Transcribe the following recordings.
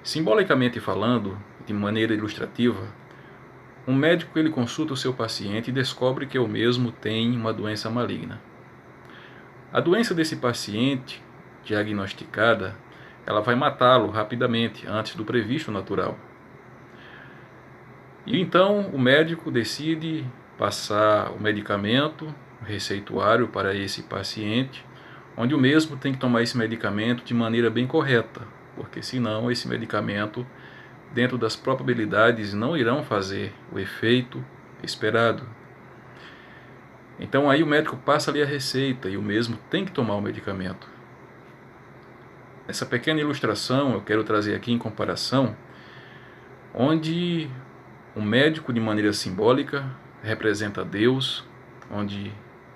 Simbolicamente falando, de maneira ilustrativa, um médico ele consulta o seu paciente e descobre que o mesmo tem uma doença maligna. A doença desse paciente, diagnosticada, ela vai matá-lo rapidamente, antes do previsto natural. E então o médico decide passar o medicamento, o receituário para esse paciente, onde o mesmo tem que tomar esse medicamento de maneira bem correta, porque senão esse medicamento, dentro das probabilidades, não irão fazer o efeito esperado. Então aí o médico passa ali a receita e o mesmo tem que tomar o medicamento. Essa pequena ilustração eu quero trazer aqui em comparação, onde o médico, de maneira simbólica, representa Deus, onde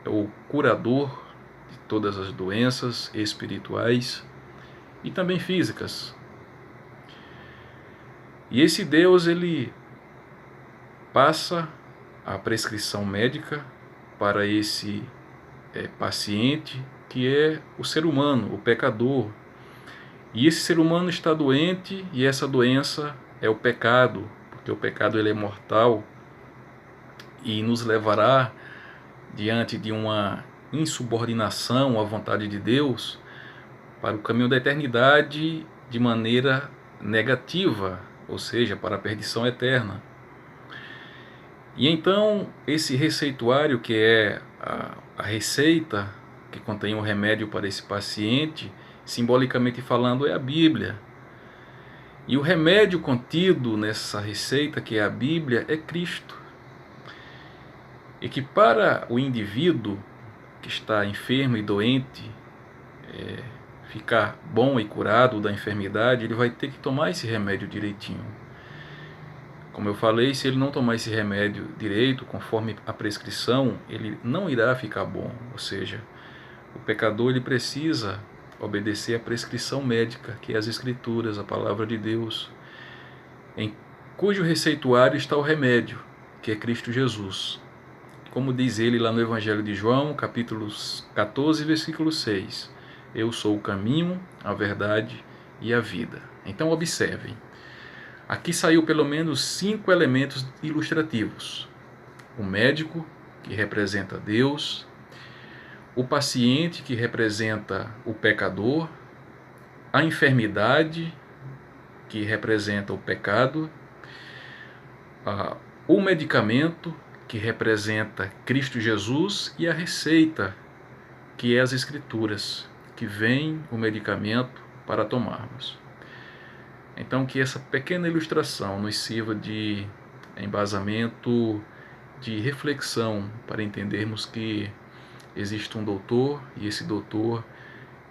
é o curador de todas as doenças espirituais e também físicas. E esse Deus, ele passa a prescrição médica para esse paciente, que é o ser humano, o pecador. E esse ser humano está doente, e essa doença é o pecado, porque o pecado ele é mortal e nos levará, diante de uma insubordinação à vontade de Deus, para o caminho da eternidade de maneira negativa, ou seja, para a perdição eterna. E então esse receituário, que é a receita que contém o remédio para esse paciente, simbolicamente falando, é a Bíblia. E o remédio contido nessa receita, que é a Bíblia, é Cristo. E que para o indivíduo que está enfermo e doente ficar bom e curado da enfermidade, ele vai ter que tomar esse remédio direitinho. Como eu falei, se ele não tomar esse remédio direito, conforme a prescrição, ele não irá ficar bom. Ou seja, o pecador ele precisa obedecer à prescrição médica, que é as Escrituras, a Palavra de Deus, em cujo receituário está o remédio, que é Cristo Jesus. Como diz ele lá no Evangelho de João, capítulo 14, versículo 6. Eu sou o caminho, a verdade e a vida. Então observem. Aqui saiu pelo menos 5 elementos ilustrativos. O médico, que representa Deus. O paciente, que representa o pecador. A enfermidade, que representa o pecado. O medicamento, que representa Cristo Jesus. E a receita, que é as Escrituras, que vem o medicamento para tomarmos. Então, que essa pequena ilustração nos sirva de embasamento, de reflexão, para entendermos que existe um doutor, e esse doutor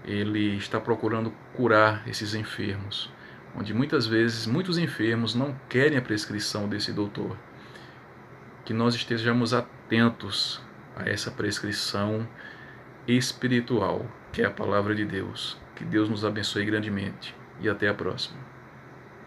ele está procurando curar esses enfermos, onde muitas vezes muitos enfermos não querem a prescrição desse doutor. Que nós estejamos atentos a essa prescrição espiritual, que é a Palavra de Deus. Que Deus nos abençoe grandemente e até a próxima.